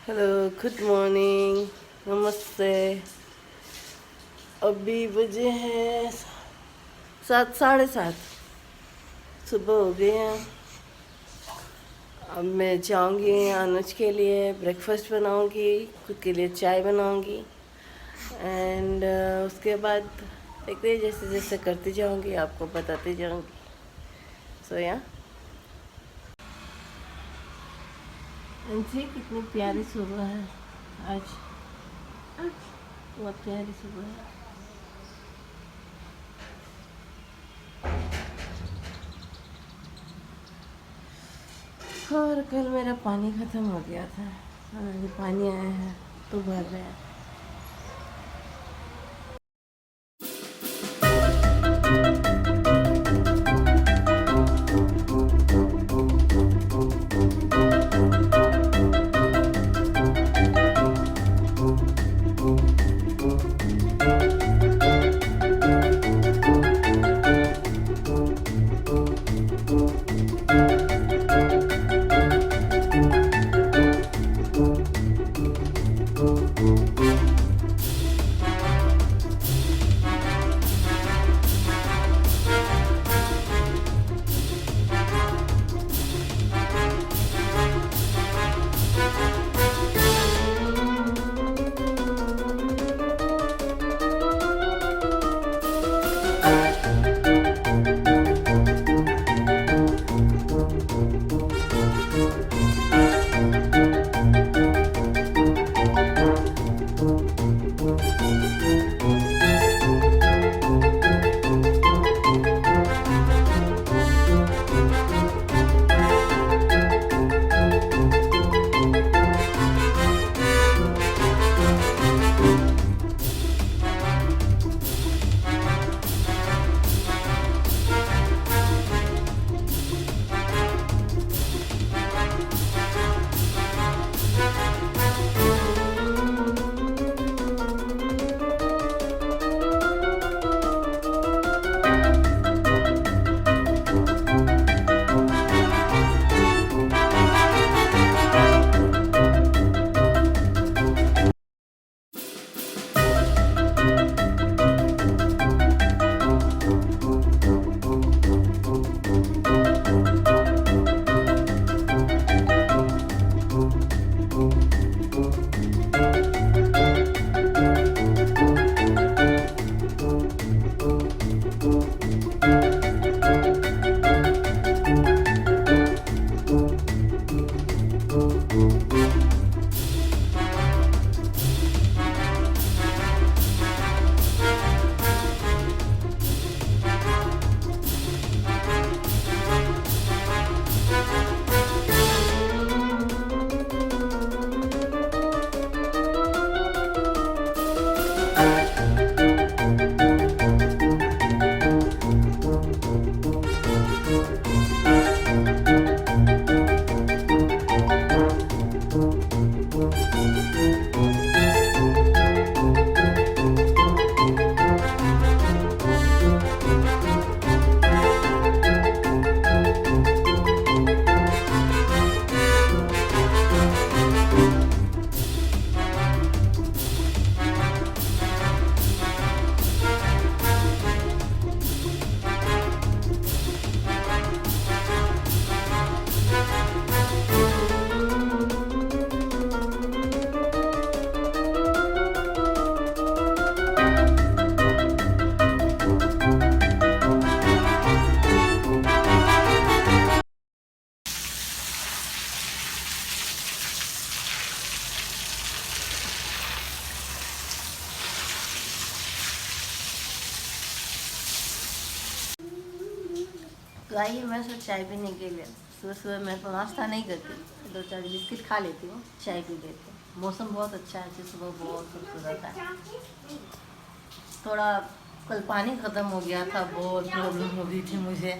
Hello, good morning, नमस्ते। अभी बजे हैं 7, 7:30। सुबह हो गए हैं। अब मैं जाऊंगी अनुज के लिए ब्रेकफास्ट बनाऊंगी, खुद के लिए चाय बनाऊंगी एंड उसके बाद देखते हैं, जैसे जैसे करती जाऊंगी आपको बताती जाऊंगी। सो या जी, कितनी प्यारी सुबह है आज। बहुत प्यारी सुबह है। और कल मेरा पानी ख़त्म हो गया था और अभी पानी आया है तो भर रहे हैं। तो आइए, मैं सब चाय पीने के लिए। सुबह सुबह मैं तो नाश्ता नहीं करती, 2-4 बिस्किट खा लेती हूँ, चाय पी लेती हूँ। मौसम बहुत अच्छा है, आज सुबह बहुत खूबसूरत है। थोड़ा कल पानी ख़त्म हो गया था, बहुत प्रॉब्लम हो गई थी मुझे।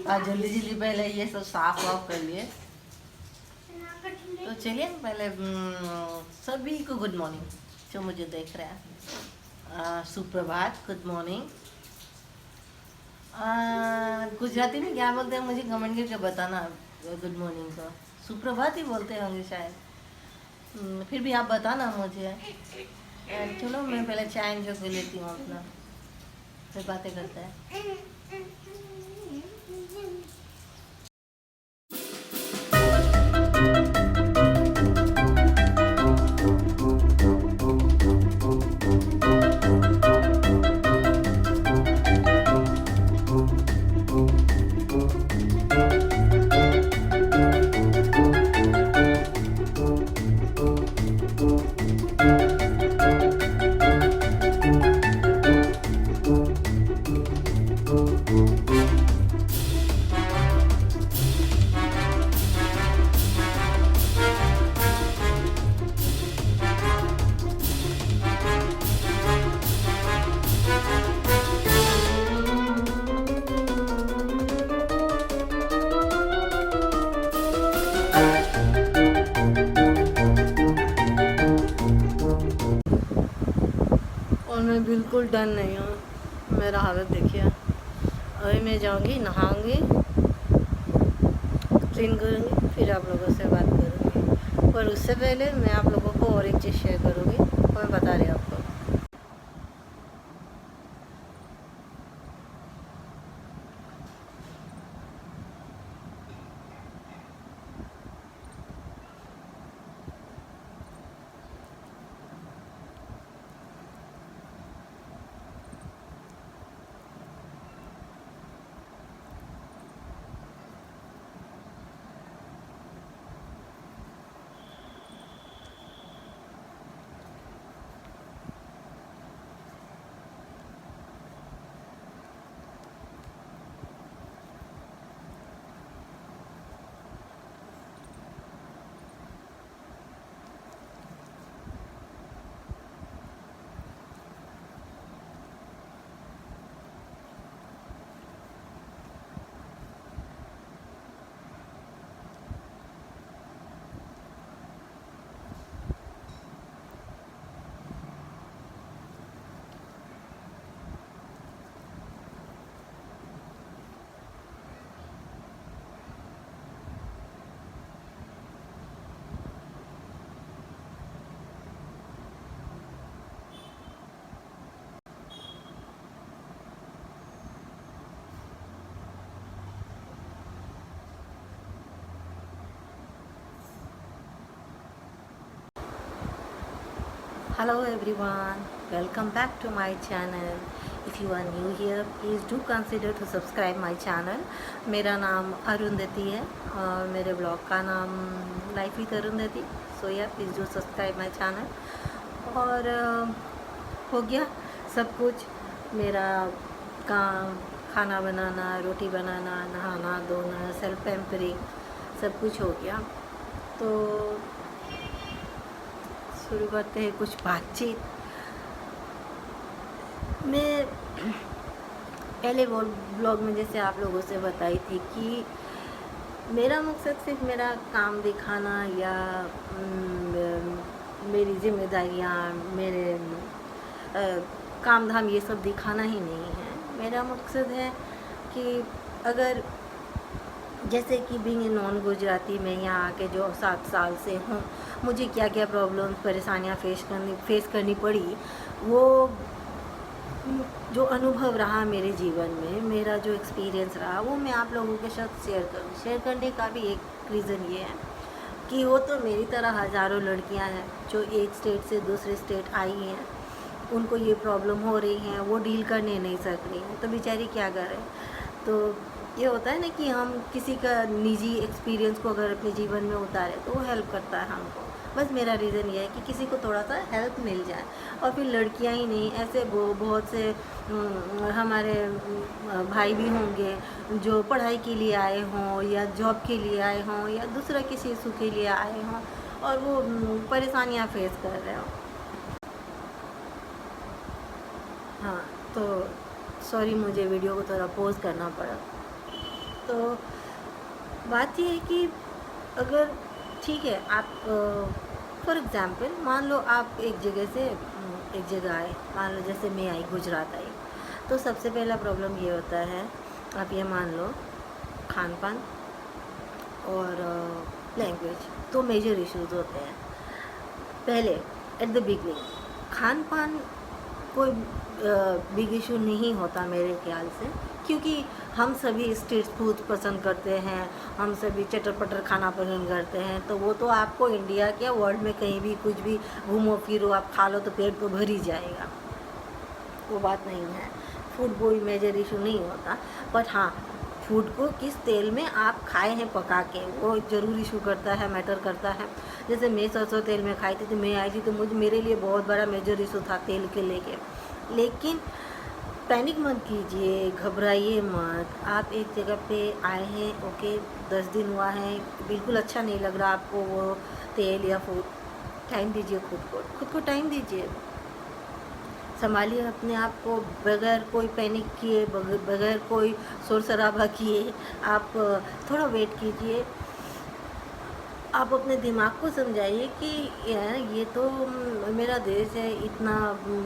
आज जल्दी जल्दी पहले ये सब साफ वाफ कर लिए। तो चलिए पहले सभी को गुड मॉर्निंग जो मुझे देख रहे हैं। सुप्रभात, गुड मॉर्निंग। गुजराती में क्या बोलते हैं मुझे कमेंट करके बताना। गुड मॉर्निंग को सुप्रभात ही बोलते होंगे शायद। फिर भी आप बताना मुझे। चलो मैं पहले चाय एंजॉय कर लेती हूँ अपना, फिर बातें करते हैं। और मैं बिल्कुल डन नहीं हूँ, मेरा हालत देखिए। अभी मैं जाऊँगी, नहाऊँगी, क्लीन करूँगी, फिर आप लोगों से बात करूँगी। पर उससे पहले मैं आप लोगों को और एक चीज़ शेयर करूँगी, और मैं बता रही हूँ आपको। Hello everyone, welcome back to my channel. If you are new here, please do consider to subscribe my channel. मेरा नाम अरुंधति है और मेरे ब्लॉग का नाम लाइफ विद अरुंधति। सो या please do subscribe my channel. और हो गया सब कुछ, मेरा काम, खाना बनाना, रोटी बनाना, नहाना धोना, सेल्फ पैम्परिंग, सब कुछ हो गया। तो शुरू करते हैं कुछ बातचीत। मैं पहले ब्लॉग में जैसे आप लोगों से बताई थी कि मेरा मकसद सिर्फ मेरा काम दिखाना या मेरी जिम्मेदारियाँ, मेरे काम धाम ये सब दिखाना ही नहीं है। मेरा मकसद है कि अगर जैसे कि बीइंग ए नॉन गुजराती, मैं यहाँ आके जो 7 साल से हूँ, मुझे क्या क्या प्रॉब्लम परेशानियाँ फेस करनी पड़ी, वो जो अनुभव रहा मेरे जीवन में, मेरा जो एक्सपीरियंस रहा, वो मैं आप लोगों के साथ शेयर करूँ। शेयर करने का भी एक रीज़न ये है कि वो तो मेरी तरह हज़ारों लड़कियाँ हैं जो एक स्टेट से दूसरे स्टेट आई हैं, उनको ये प्रॉब्लम हो रही हैं, वो डील करने नहीं सक रही हैं, तो बेचारी क्या करें। तो ये होता है ना कि हम किसी का निजी एक्सपीरियंस को अगर अपने जीवन में उतारें तो वो हेल्प करता है हमको। बस मेरा रीज़न ये है कि किसी को थोड़ा सा हेल्प मिल जाए। और फिर लड़कियां ही नहीं, ऐसे बहुत से हमारे भाई भी होंगे जो पढ़ाई के लिए आए हों या जॉब के लिए आए हों या दूसरा किसी इशू के लिए आए हों और वो परेशानियां फेस कर रहे हों। हाँ, तो सॉरी, मुझे वीडियो को थोड़ा पॉज करना पड़ा। तो बात ये है कि अगर ठीक है, आप फॉर एग्ज़ाम्पल मान लो आप एक जगह से एक जगह आए, मान लो जैसे मैं आई, गुजरात आई, तो सबसे पहला प्रॉब्लम ये होता है, आप ये मान लो खान पान और लैंग्वेज, तो मेजर इश्यूज़ होते हैं। पहले एट द बिगनिंग खान पान कोई बिग इशू नहीं होता मेरे ख्याल से, क्योंकि हम सभी स्ट्रीट फूड पसंद करते हैं, हम सभी चटर पटर खाना पसंद करते हैं, तो वो तो आपको इंडिया क्या वर्ल्ड में कहीं भी कुछ भी घूमो फिरो आप खा लो तो पेट तो भर ही जाएगा, वो बात नहीं है। फूड कोई मेजर इशू नहीं होता, बट हाँ फूड को किस तेल में आप खाए हैं पका के वो ज़रूर इशू करता है, मैटर करता है। जैसे मैं सरसों तेल में खाई थी तो मैं आई थी तो मेरे लिए बहुत बड़ा मेजर इशू था तेल के लेके। लेकिन पैनिक मत कीजिए, घबराइए मत। आप एक जगह पे आए हैं, ओके 10 दिन हुआ है, बिल्कुल अच्छा नहीं लग रहा आपको वो तेल या फूड, टाइम दीजिए खुद को टाइम दीजिए, संभालिए अपने आप को बगैर कोई पैनिक किए, बगैर कोई शोर शराबा किए। आप थोड़ा वेट कीजिए, आप अपने दिमाग को समझाइए कि ये तो मेरा देश है, इतना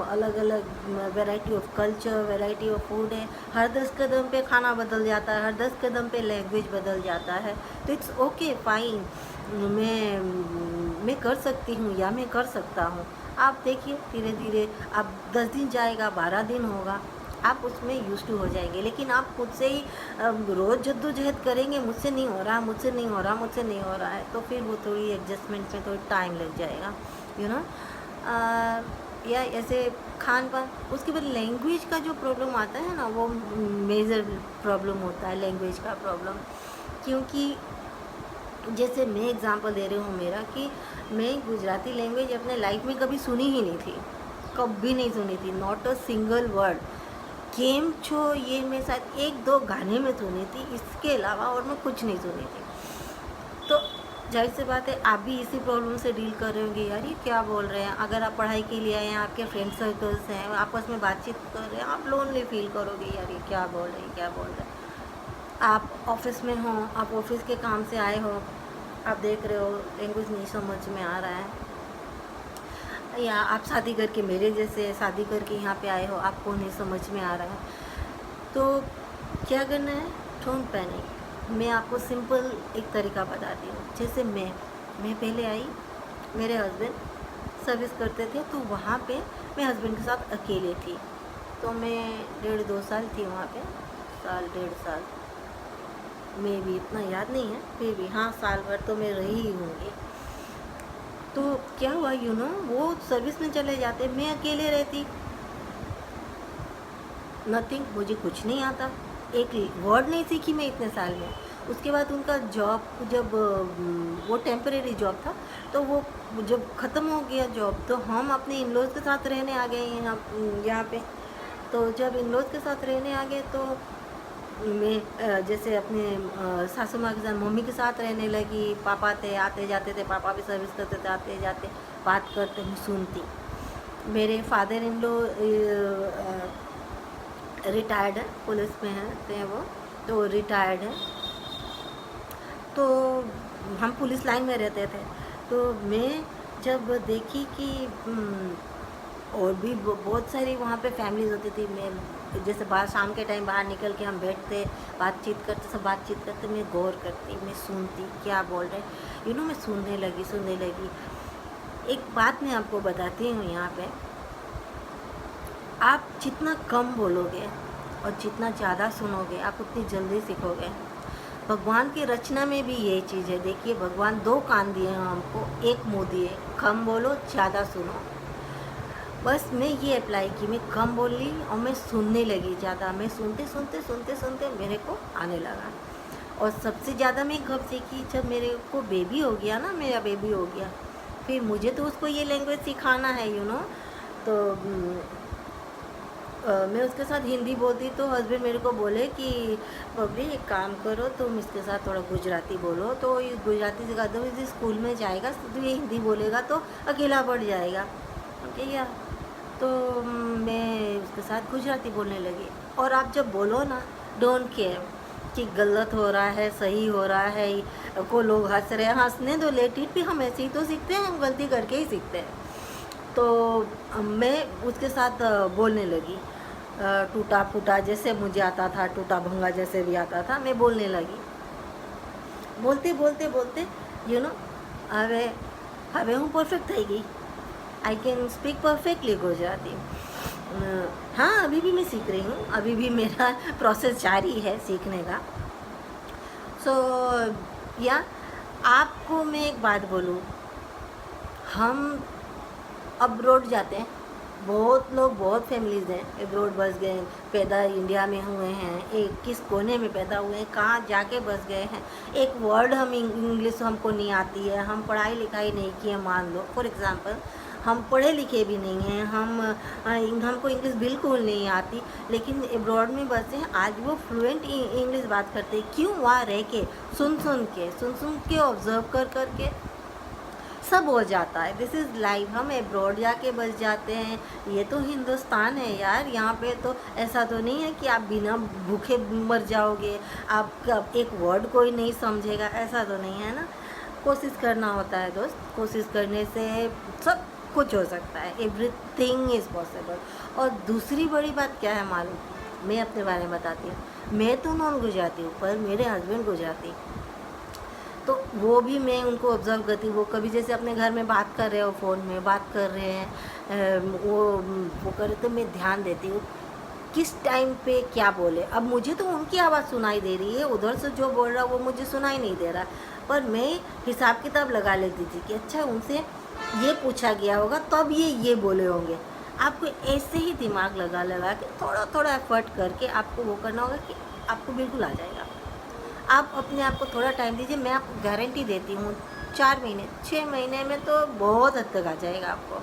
अलग अलग variety of culture, variety of food है, हर 10 कदम पे खाना बदल जाता है, हर 10 कदम पे लैंग्वेज बदल जाता है, तो इट्स ओके फाइन, मैं कर सकती हूँ या मैं कर सकता हूँ। आप देखिए धीरे धीरे, आप 10 दिन जाएगा, 12 दिन होगा, आप उसमें यूज टू हो जाएंगे। लेकिन आप खुद से ही रोज़ जद्दोजहद करेंगे, मुझसे नहीं हो रहा, मुझसे नहीं हो रहा, मुझसे नहीं हो रहा है, तो फिर वो थोड़ी एडजस्टमेंट में थोड़ी टाइम लग जाएगा, यू नो। या ऐसे खान पान, उसके बाद लैंग्वेज का जो प्रॉब्लम आता है ना, वो मेजर प्रॉब्लम होता है लैंग्वेज का प्रॉब्लम। क्योंकि जैसे मैं एग्ज़ाम्पल दे रही हूँ मेरा, कि मैं गुजराती लैंग्वेज अपने लाइफ में कभी सुनी ही नहीं थी, कभी नहीं सुनी थी, नॉट अ सिंगल वर्ड। केम छो ये मैं शायद 1-2 गाने में सुनी थी, इसके अलावा और मैं कुछ नहीं सुनी थी। तो जाहिर सी बात है आप भी इसी प्रॉब्लम से डील कर रहे होंगे, यार ये क्या बोल रहे हैं। अगर आप पढ़ाई के लिए आए हैं, आपके फ्रेंड सर्कल्स हैं, आपस में बातचीत कर रहे हैं, आप लोनली फील करोगे, यार ये क्या बोल रहे हैं, क्या बोल रहे हैं। आप ऑफिस में हो, आप ऑफिस के काम से आए हो, आप देख रहे हो लैंग्वेज नहीं समझ में आ रहा है, या आप शादी करके मेरे जैसे शादी करके यहाँ पे आए हो, आपको नहीं समझ में आ रहा है, तो क्या करना है, डोंट पैनिक। मैं आपको सिंपल एक तरीका बताती हूँ। जैसे मैं पहले आई, मेरे हस्बैंड सर्विस करते थे, तो वहाँ पे मैं हस्बैंड के साथ अकेले थी, तो मैं 1.5-2 साल थी वहाँ पे, साल 1.5 साल में भी इतना याद नहीं है, फिर भी हाँ साल भर तो मैं रही ही होंगी। तो क्या हुआ, यू नो, वो सर्विस में चले जाते, मैं अकेले रहती, नथिंग, मुझे कुछ नहीं आता, एक वर्ड नहीं सीखी मैं इतने साल में। उसके बाद उनका जॉब, जब वो टेम्परेरी जॉब था, तो वो जब ख़त्म हो गया जॉब, तो हम अपने इन लॉज के साथ रहने आ गए यहाँ पे। तो जब इन लॉज के साथ रहने आ गए, तो मैं जैसे अपने सासू माँ के साथ, मम्मी के साथ रहने लगी। पापा थे, आते जाते थे, पापा भी सर्विस करते थे, आते जाते बात करते, मैं सुनती। मेरे फादर इन लो रिटायर्ड है, पुलिस में हैं थे वो, तो रिटायर्ड है, तो हम पुलिस लाइन में रहते थे। तो मैं जब देखी कि और भी बहुत सारी वहाँ पे फैमिलीज होती थी, मैं जैसे बाहर शाम के टाइम बाहर निकल के हम बैठते, बातचीत करते, सब बातचीत करते, मैं गौर करती, मैं सुनती क्या बोल रहे, यू नो, मैं सुनने लगी। एक बात मैं आपको बताती हूँ यहाँ पे, आप जितना कम बोलोगे और जितना ज़्यादा सुनोगे, आप उतनी जल्दी सीखोगे। भगवान की रचना में भी यही चीज़ है। देखिए, भगवान 2 कान दिए हैं हमको, 1 मुँह दिए, कम बोलो ज़्यादा सुनो। बस मैं ये अप्लाई की, मैं कम बोली और मैं सुनने लगी ज़्यादा। मैं सुनते मेरे को आने लगा। और सबसे ज़्यादा मैं कब सीखी, जब मेरे को बेबी हो गया ना, मेरा बेबी हो गया, फिर मुझे तो उसको ये लैंग्वेज सिखाना है, यू नो। तो मैं उसके साथ हिंदी बोलती, तो हस्बैंड मेरे को बोले कि बबली एक काम करो, तुम इसके साथ थोड़ा गुजराती बोलो। तो ये गुजराती सिखा दो, इस स्कूल में जाएगा तो ये हिंदी बोलेगा तो अकेला पड़ जाएगा, ठीक है। तो मैं उसके साथ गुजराती बोलने लगी। और आप जब बोलो ना, डोंट केयर कि गलत हो रहा है, सही हो रहा है, को लोग हंस रहे हैं, हंसने दो, लेट इट भी, हम ऐसे ही तो सीखते हैं, हम गलती करके ही सीखते हैं। तो मैं उसके साथ बोलने लगी, टूटा फूटा जैसे मुझे आता था, टूटा भंगा जैसे भी आता था, मैं बोलने लगी। बोलते यू नो, હવે હું પરફેક્ટ થઈ ગઈ। I can speak perfectly Gujarati. हाँ, अभी भी मैं सीख रही हूँ, अभी भी मेरा प्रोसेस जारी है सीखने का। सो या आपको मैं एक बात बोलूँ, हम अब्रॉड जाते हैं, बहुत लोग, बहुत फैमिलीज़ हैं अब्रॉड बस गए, पैदा इंडिया में हुए हैं, एक किस कोने में पैदा हुए हैं, कहाँ जाके बस गए हैं, एक वर्ड हम इंग्लिश हमको नहीं आती है, हम पढ़ाई लिखाई नहीं किए, मान लो फॉर एग्ज़ाम्पल हम पढ़े लिखे भी नहीं हैं, हमको इंग्लिश बिल्कुल नहीं आती, लेकिन अब्रॉड में बसे हैं, आज वो फ्लुएंट इंग्लिश बात करते हैं। क्यों? वहाँ रह के सुन सुन के ऑब्ज़र्व कर के सब हो जाता है। This is life. हम अब्रॉड जाके बस जाते हैं, ये तो हिंदुस्तान है यार, यहाँ पे तो ऐसा तो नहीं है कि आप बिना भूखे मर जाओगे, आपका एक वर्ड कोई नहीं समझेगा, ऐसा तो नहीं है ना। कोशिश करना होता है दोस्त, कोशिश करने से सब कुछ हो सकता है, एवरीथिंग इज़ पॉसिबल। और दूसरी बड़ी बात क्या है मालूम, मैं अपने बारे में बताती हूँ। मैं तो नॉन गुजराती हूँ, पर मेरे हस्बैंड गुजराती, तो वो भी मैं उनको ऑब्ज़र्व करती हूँ। वो कभी जैसे अपने घर में बात कर रहे हो, फ़ोन में बात कर रहे हैं, वो कर रहे, तो मैं ध्यान देती हूँ किस टाइम पे क्या बोले। अब मुझे तो उनकी आवाज़ सुनाई दे रही है, उधर से जो बोल रहा वो मुझे सुनाई नहीं दे रहा, पर मैं हिसाब किताब लगा लेती थी कि अच्छा उनसे ये पूछा गया होगा तब ये बोले होंगे। आपको ऐसे ही दिमाग लगा के थोड़ा थोड़ा एफर्ट करके आपको वो करना होगा कि आपको बिल्कुल आ जाएगा। आप अपने आप को थोड़ा टाइम दीजिए, मैं आपको गारंटी देती हूँ 4 महीने 6 महीने में तो बहुत हद तक आ जाएगा आपको।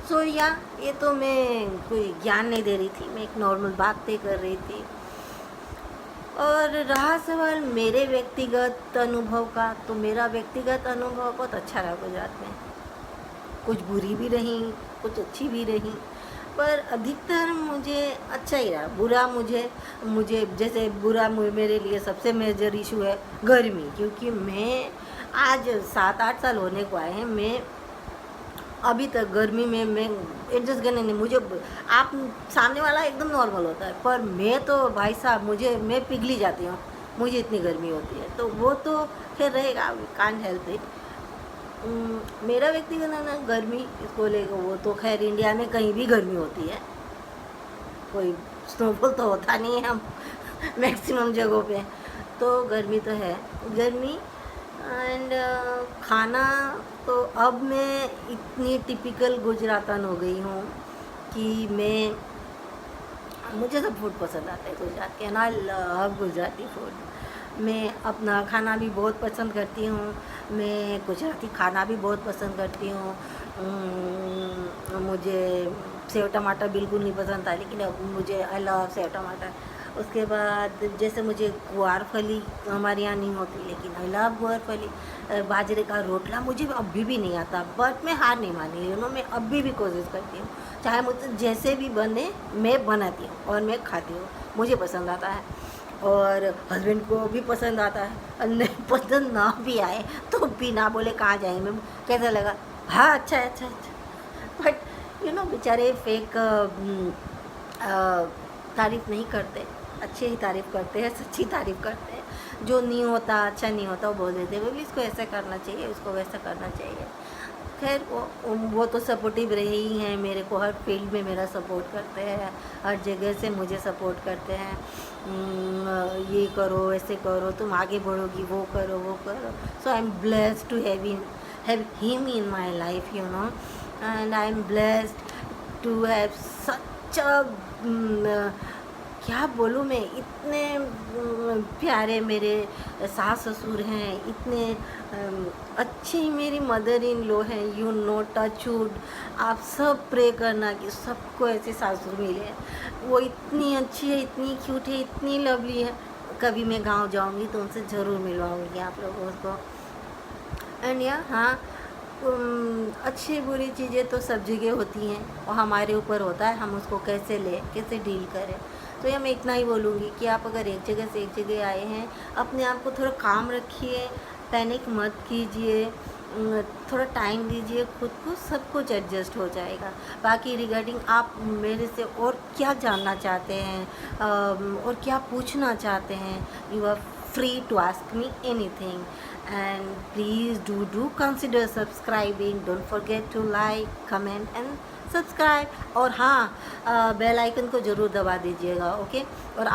सो या ये तो मैं कोई ज्ञान नहीं दे रही थी, मैं एक नॉर्मल बातें कर रही थी। और रहा सवाल मेरे व्यक्तिगत अनुभव का, तो मेरा व्यक्तिगत अनुभव बहुत अच्छा रहा गुजरात में। कुछ बुरी भी रही, कुछ अच्छी भी रही, पर अधिकतर मुझे अच्छा ही रहा। बुरा मुझे जैसे बुरा मेरे लिए सबसे मेजर इशू है गर्मी, क्योंकि मैं आज 7-8 साल होने को आए हैं, मैं अभी तक गर्मी में मैं एडजस्ट करने नहीं, मुझे आप सामने वाला एकदम नॉर्मल होता है, पर मैं तो भाई साहब मैं पिघली जाती हूँ, मुझे इतनी गर्मी होती है। तो वो तो खैर रहेगा, कांट हेल्प इट। मेरा व्यक्तिगत ना गर्मी इसको लेकर, वो तो खैर इंडिया में कहीं भी गर्मी होती है, कोई स्नोफॉल तो होता नहीं है हम मैक्सिमम जगहों पे, तो गर्मी तो है गर्मी। एंड खाना तो अब मैं इतनी टिपिकल गुजरातन हो गई हूँ कि मुझे सब फूड पसंद आता है गुजरात के, and I love Gujarati food. मैं अपना खाना भी बहुत पसंद करती हूँ, मैं गुजराती खाना भी बहुत पसंद करती हूँ। मुझे सेव टमाटर बिल्कुल नहीं पसंद था, लेकिन अब मुझे आई लव सेव टमाटर। उसके बाद जैसे मुझे ग्वार फली हमारे यहाँ नहीं होती, लेकिन आई लव ग्वार फली। बाजरे का रोटला मुझे अभी भी नहीं आता, बट मैं हार नहीं मानी, मैं अभी भी कोशिश करती हूँ, चाहे मुझसे जैसे भी बने मैं बनाती हूँ और मैं खाती हूँ, मुझे पसंद आता है और हस्बैंड को भी पसंद आता है। और नहीं पसंद ना भी आए तो भी ना बोले कहाँ जाएंगे, कैसा लगा, हाँ अच्छा है, अच्छा, बट बेचारे फेक तारीफ़ नहीं करते, अच्छी ही तारीफ़ करते हैं, सच्ची तारीफ़ करते हैं। जो नहीं होता, अच्छा नहीं होता, वो बोल देते हैं भी इसको ऐसा करना चाहिए, उसको वैसा करना चाहिए। खैर वो तो सपोर्टिव रहे ही हैं, मेरे को हर फील्ड में मेरा सपोर्ट करते हैं, हर जगह से मुझे सपोर्ट करते हैं। ये करो, ऐसे करो, तुम आगे बढ़ोगी, वो करो, वो करो। So I am blessed to have him in my life, and I am blessed to have such a क्या बोलूँ मैं, इतने प्यारे मेरे सास ससुर हैं, इतने अच्छी मेरी मदर इन लॉ हैं, टचवुड। आप सब प्रे करना कि सबको ऐसे सासुर मिले, वो इतनी अच्छी है, इतनी क्यूट है, इतनी लवली है। कभी मैं गांव जाऊंगी तो उनसे ज़रूर मिलवाऊंगी आप लोगों को। एंड हाँ, अच्छी बुरी चीज़ें तो सब जगह होती हैं और हमारे ऊपर होता है हम उसको कैसे लें, कैसे डील करें। तो ये मैं इतना ही बोलूँगी कि आप अगर एक जगह से एक जगह आए हैं, अपने आप को थोड़ा काम रखिए, पैनिक मत कीजिए, थोड़ा टाइम दीजिए खुद को, सब कुछ एडजस्ट हो जाएगा। बाकी रिगार्डिंग आप मेरे से और क्या जानना चाहते हैं और क्या पूछना चाहते हैं, you are free to ask me anything. And please do consider subscribing. Don't forget to like, comment and subscribe. और हाँ, बेल आइकन को ज़रूर दबा दीजिएगा. ओके. और